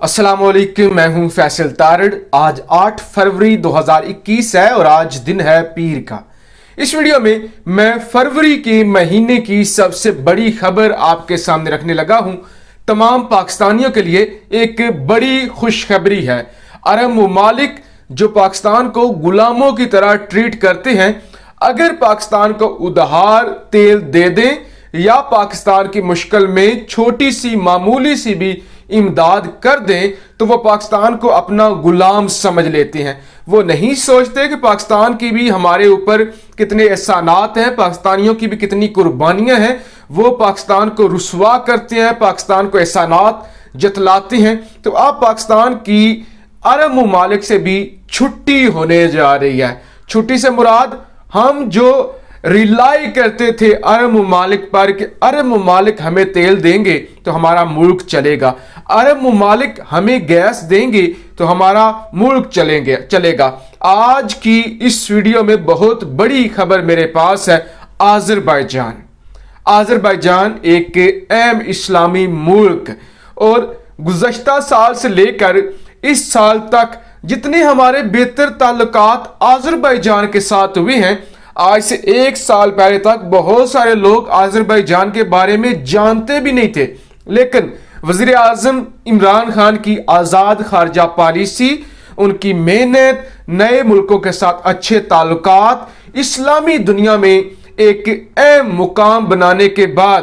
अस्सलामुअलैकुम, मैं हूं फैसल तारड़। आज 8 फरवरी 2021 है और आज दिन है पीर का। इस वीडियो में मैं फरवरी के महीने की सबसे बड़ी खबर आपके सामने रखने लगा हूं। तमाम पाकिस्तानियों के लिए एक बड़ी खुशखबरी है। अरब ममालिक जो पाकिस्तान को गुलामों की तरह ट्रीट करते हैं, अगर पाकिस्तान को उधार तेल दे दें या पाकिस्तान की मुश्किल में छोटी सी मामूली सी भी इमदाद कर दें तो वो पाकिस्तान को अपना गुलाम समझ लेते हैं। वो नहीं सोचते कि पाकिस्तान की भी हमारे ऊपर कितने एहसानात हैं, पाकिस्तानियों की भी कितनी कुर्बानियां हैं। वो पाकिस्तान को रुसवा करते हैं, पाकिस्तान को एहसानात जतलाते हैं। तो अब पाकिस्तान की अरब ममालिक से भी छुट्टी होने जा रही है। छुट्टी से मुराद हम जो रिलाई करते थे अरब ममालिक पर कि अरब ममालिक हमें तेल देंगे तो हमारा मुल्क चलेगा, अरब ममालिक हमें गैस देंगे तो हमारा मुल्क चलेगा। आज की इस वीडियो में बहुत बड़ी खबर मेरे पास है। आज़रबाईजान एक अहम इस्लामी मुल्क, और गुज़श्ता साल से लेकर इस साल तक जितने हमारे बेहतर ताल्लुकात आज़रबाईजान के साथ हुए हैं, आज से एक साल पहले तक बहुत सारे लोग आज़रबाईजान के बारे में जानते भी नहीं थे। लेकिन वज़ीर आज़म इमरान खान की आज़ाद खारजा पॉलिसी, उनकी मेहनत, नए मुल्कों के साथ अच्छे ताल्लुकात, इस्लामी दुनिया में एक अहम मुकाम बनाने के बाद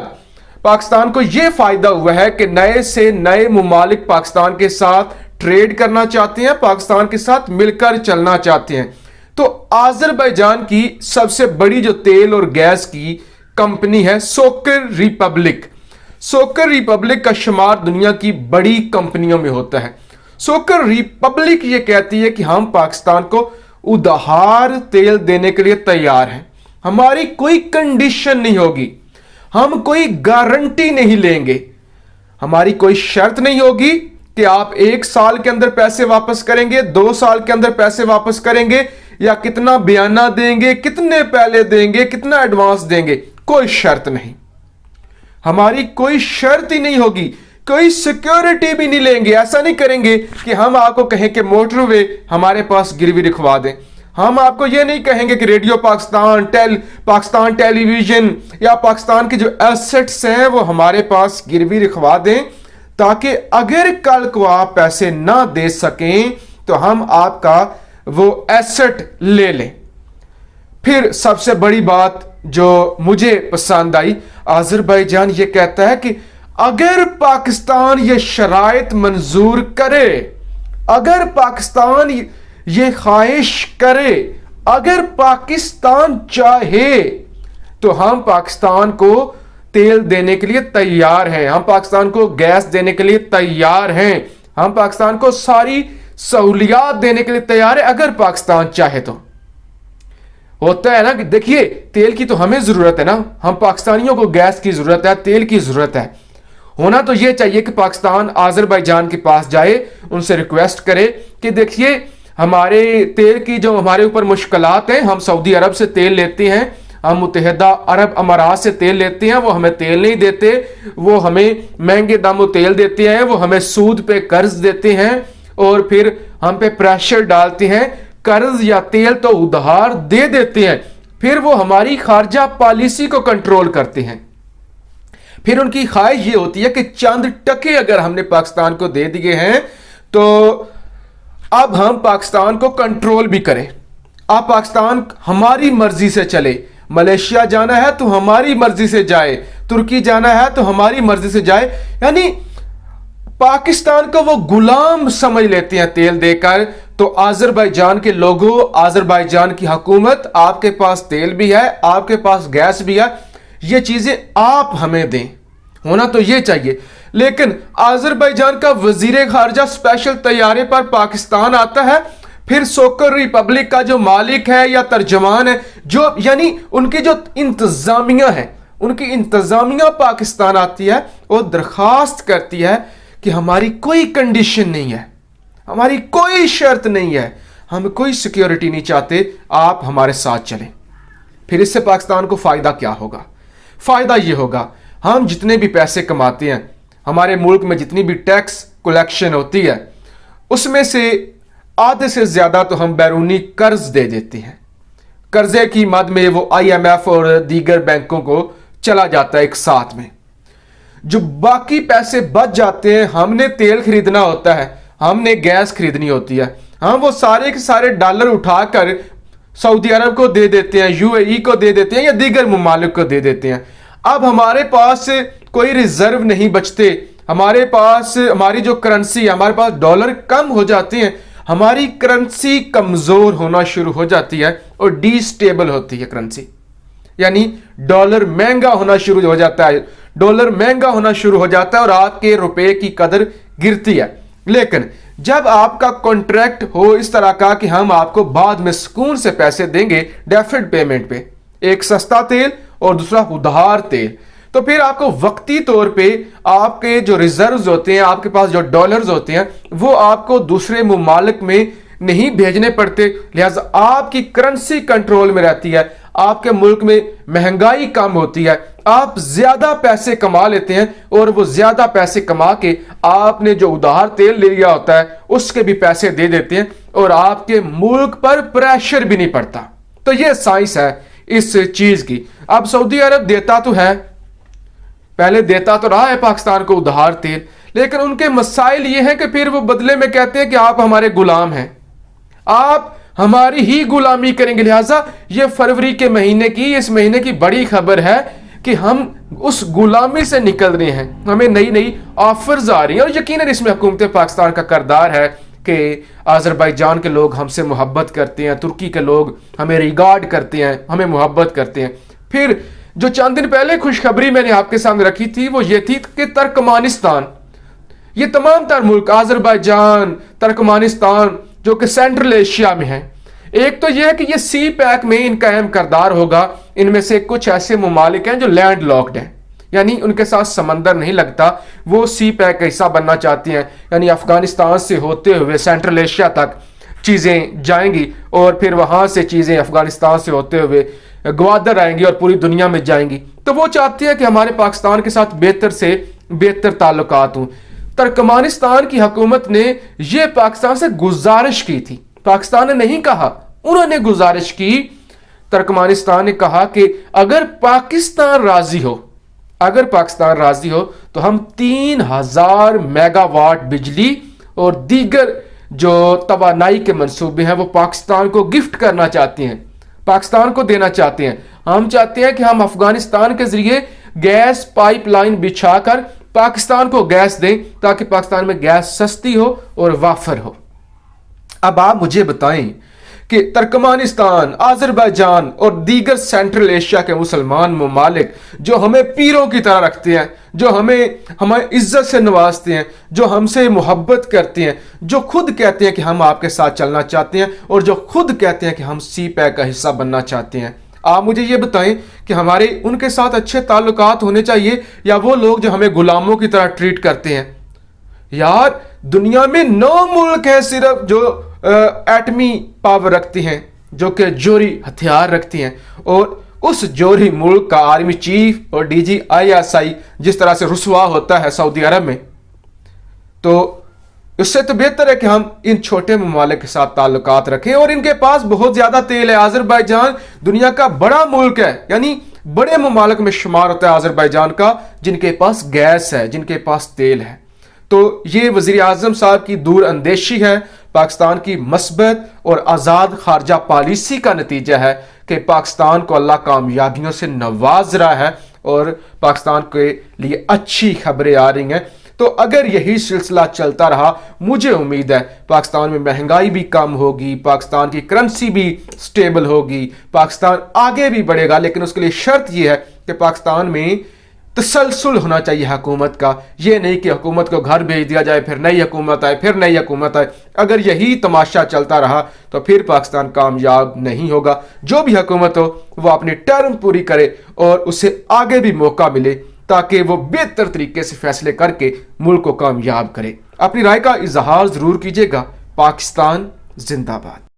पाकिस्तान को यह फायदा हुआ है कि नए से नए ममालिक पाकिस्तान के साथ ट्रेड करना चाहते हैं, पाकिस्तान के साथ मिलकर चलना चाहते हैं। तो आज़रबाईजान की सबसे बड़ी जो तेल और गैस की कंपनी है सोकर रिपब्लिक। सोकर रिपब्लिक का शुमार दुनिया की बड़ी कंपनियों में होता है। सोकर रिपब्लिक ये कहती है कि हम पाकिस्तान को उधार तेल देने के लिए तैयार हैं, हमारी कोई कंडीशन नहीं होगी, हम कोई गारंटी नहीं लेंगे, हमारी कोई शर्त नहीं होगी कि आप 1 साल के अंदर पैसे वापस करेंगे, 2 साल के अंदर पैसे वापस करेंगे, या कितना बयाना देंगे, कितने पहले देंगे, कितना एडवांस देंगे, कोई शर्त नहीं। हमारी कोई शर्त ही नहीं होगी, कोई सिक्योरिटी भी नहीं लेंगे। ऐसा नहीं करेंगे कि हम आपको कहें कि मोटरवे हमारे पास गिरवी रखवा दें, हम आपको यह नहीं कहेंगे कि रेडियो पाकिस्तान टेलीविजन या पाकिस्तान के जो एसेट्स हैं वो हमारे पास गिरवी रखवा दें, ताकि अगर कल को आप पैसे ना दे सकें तो हम आपका वो एसेट ले लें। फिर सबसे बड़ी बात जो मुझे पसंद आई, आज़रबाईजान ये कहता है कि अगर पाकिस्तान ये शराइत मंजूर करे, अगर पाकिस्तान ये ख्वाहिश करे, अगर पाकिस्तान चाहे तो हम पाकिस्तान को तेल देने के लिए तैयार हैं, हम पाकिस्तान को गैस देने के लिए तैयार हैं, हम पाकिस्तान को सारी सहूलियात देने के लिए तैयार है, अगर पाकिस्तान चाहे तो। होता है ना कि देखिए तेल की तो हमें जरूरत है ना, हम पाकिस्तानियों को गैस की जरूरत है, तेल की जरूरत है। होना तो यह चाहिए कि पाकिस्तान आज़रबाईजान के पास जाए, उनसे रिक्वेस्ट करे कि देखिए हमारे तेल की जो हमारे ऊपर मुश्किलात हैं, हम सऊदी अरब से तेल लेते हैं, हम मुत्तहिदा अरब अमारात से तेल लेते हैं, वो हमें तेल नहीं देते, वो हमें महंगे दामों तेल देते हैं, वो हमें सूद पे कर्ज देते हैं और फिर हम पे प्रेशर डालते हैं, कर्ज या तेल तो उधार दे देते हैं, फिर वो हमारी खारजा पॉलिसी को कंट्रोल करते हैं। फिर उनकी ख्वाहिश ये होती है कि चंद टके अगर हमने पाकिस्तान को दे दिए हैं तो अब हम पाकिस्तान को कंट्रोल भी करें, अब पाकिस्तान हमारी मर्जी से चले, मलेशिया जाना है तो हमारी मर्जी से जाए, तुर्की जाना है तो हमारी मर्जी से जाए। यानी पाकिस्तान को वो गुलाम समझ लेते हैं तेल देकर। तो आज़रबाईजान के लोगों, आज़रबाईजान की हुकूमत, आपके पास तेल भी है, आपके पास गैस भी है, ये चीजें आप हमें दें, होना तो ये चाहिए। लेकिन आज़रबाईजान का वजीर खारजा स्पेशल तैयारे पर पाकिस्तान आता है, फिर सोकर रिपब्लिक का जो मालिक है या तर्जमान है, जो यानी उनकी जो इंतजामिया है, उनकी इंतजामिया पाकिस्तान आती है और दरखास्त करती है कि हमारी कोई कंडीशन नहीं है, हमारी कोई शर्त नहीं है, हम कोई सिक्योरिटी नहीं चाहते, आप हमारे साथ चलें। फिर इससे पाकिस्तान को फायदा क्या होगा? फायदा ये होगा, हम जितने भी पैसे कमाते हैं, हमारे मुल्क में जितनी भी टैक्स कलेक्शन होती है उसमें से आधे से ज़्यादा तो हम बैरूनी कर्ज दे देते हैं। कर्जे की मद में वो IMF और दीगर बैंकों को चला जाता है एक साथ में। जो बाकी पैसे बच जाते हैं, हमने तेल खरीदना होता है, हमने गैस खरीदनी होती है, हम वो सारे के सारे डॉलर उठाकर सऊदी अरब को दे देते हैं, UAE को दे देते हैं या दीगर ममालिक को दे देते हैं। अब हमारे पास कोई रिजर्व नहीं बचते, हमारे पास हमारी जो करेंसी, हमारे पास डॉलर कम हो जाते हैं, हमारी करेंसी कमज़ोर होना शुरू हो जाती है और डिस्टेबल होती है करेंसी, यानी डॉलर महंगा होना शुरू हो जाता है, डॉलर महंगा होना शुरू हो जाता है और आपके रुपए की कदर गिरती है। लेकिन जब आपका कॉन्ट्रैक्ट हो इस तरह का कि हम आपको बाद में सुकून से पैसे देंगे डेफर्ड पेमेंट पे, एक सस्ता तेल और दूसरा उधार तेल, तो फिर आपको वक्ती तौर पे आपके जो रिजर्व्स होते हैं, आपके पास जो डॉलर्स होते हैं, वो आपको दूसरे मुमालिक में नहीं भेजने पड़ते, लिहाजा आपकी करेंसी कंट्रोल में रहती है, आपके मुल्क में महंगाई कम होती है, आप ज्यादा पैसे कमा लेते हैं और वो ज्यादा पैसे कमा के आपने जो उधार तेल ले लिया होता है उसके भी पैसे दे देते हैं और आपके मुल्क पर प्रेशर भी नहीं पड़ता। तो ये साइंस है इस चीज की। अब सऊदी अरब देता तो है, पहले देता तो रहा है पाकिस्तान को उधार तेल, लेकिन उनके मसाइल ये हैं कि फिर वो बदले में कहते हैं कि आप हमारे गुलाम हैं, आप हमारी ही गुलामी करेंगे। लिहाजा ये फरवरी के महीने की, इस महीने की बड़ी खबर है कि हम उस गुलामी से निकल रहे हैं, हमें नई नई ऑफर्स आ रही हैं और यकीनन इसमें हुकूमत पाकिस्तान का किरदार है कि आज़रबाईजान के लोग हमसे मोहब्बत करते हैं, तुर्की के लोग हमें रिगार्ड करते हैं, हमें मोहब्बत करते हैं। फिर जो चंद दिन पहले खुशखबरी मैंने आपके सामने रखी थी वो ये थी कि तुर्कमानिस्तान, ये तमाम तर मुल्क आज़रबाईजान, तुर्कमानिस्तान जो कि सेंट्रल एशिया में है, एक तो यह है कि ये सी पैक में इनका अहम किरदार होगा। इनमें से कुछ ऐसे ममालिक हैं जो लैंड लॉक्ड हैं, यानी उनके साथ समंदर नहीं लगता, वो सी पैक का हिस्सा बनना चाहती हैं, यानी अफगानिस्तान से होते हुए सेंट्रल एशिया तक चीज़ें जाएंगी और फिर वहाँ से चीज़ें अफगानिस्तान से होते हुए ग्वादर आएंगी और पूरी दुनिया में जाएंगी। तो वो चाहती है कि हमारे पाकिस्तान के साथ बेहतर से बेहतर ताल्लुकात हों। तुर्कमानिस्तान की हुकूमत ने यह पाकिस्तान से गुजारिश की थी, पाकिस्तान ने नहीं कहा, उन्होंने गुजारिश की। तुर्कमानिस्तान ने कहा कि अगर पाकिस्तान राजी हो, अगर पाकिस्तान राजी हो तो हम 3000 मेगावाट बिजली और दीगर जो तवानाई के मंसूबे हैं वो पाकिस्तान को गिफ्ट करना चाहते हैं, पाकिस्तान को देना चाहते हैं। हम चाहते हैं कि हम अफगानिस्तान के जरिए गैस पाइपलाइन बिछाकर पाकिस्तान को गैस दें ताकि पाकिस्तान में गैस सस्ती हो और वाफर हो। अब आप मुझे बताएं कि तुर्कमानिस्तान, आज़रबाईजान और दीगर सेंट्रल एशिया के मुसलमान ममालिक जो हमें पीरों की तरह रखते हैं, जो हमें इज्जत से नवाजते हैं, जो हमसे मोहब्बत करते हैं, जो खुद कहते हैं कि हम आपके साथ चलना चाहते हैं और जो खुद कहते हैं कि हम सी पैक का हिस्सा बनना चाहते हैं, आप मुझे ये बताएं कि हमारे उनके साथ अच्छे ताल्लुकात होने चाहिए या वो लोग जो हमें गुलामों की तरह ट्रीट करते हैं। यार दुनिया में 9 मुल्क हैं सिर्फ जो एटमी पावर रखते हैं, जो कि जोहरी हथियार रखते हैं, और उस जोहरी मुल्क का आर्मी चीफ और DG ISI जिस तरह से रुसवा होता है सऊदी अरब में, तो इससे तो बेहतर है कि हम इन छोटे ममालिक के साथ ताल्लुकात रखें। और इनके पास बहुत ज्यादा तेल है। आज़रबाईजान दुनिया का बड़ा मुल्क है, यानी बड़े ममालिक में शुमार होता है आज़रबाईजान का, जिनके पास गैस है, जिनके पास तेल है। तो ये वज़ीर आज़म साहब की दूर अंदेशी है, पाकिस्तान की मस्बत और आज़ाद खारजा पॉलिसी का नतीजा है कि पाकिस्तान को अल्लाह कामयाबियों से नवाज रहा है और पाकिस्तान के लिए अच्छी खबरें आ रही हैं। तो अगर यही सिलसिला चलता रहा, मुझे उम्मीद है पाकिस्तान में महंगाई भी कम होगी, पाकिस्तान की करेंसी भी स्टेबल होगी, पाकिस्तान आगे भी बढ़ेगा। लेकिन उसके लिए शर्त यह है कि पाकिस्तान में तसलसल होना चाहिए हुकूमत का, ये नहीं कि हुकूमत को घर भेज दिया जाए, फिर नई हुकूमत आए, फिर नई हुकूमत आए। अगर यही तमाशा चलता रहा तो फिर पाकिस्तान कामयाब नहीं होगा। जो भी हुकूमत हो वो अपनी टर्म पूरी करे और उसे आगे भी मौका मिले ताकि वो बेहतर तरीके से फैसले करके मुल्क को कामयाब करे। अपनी राय का इजहार जरूर कीजिएगा। पाकिस्तान जिंदाबाद।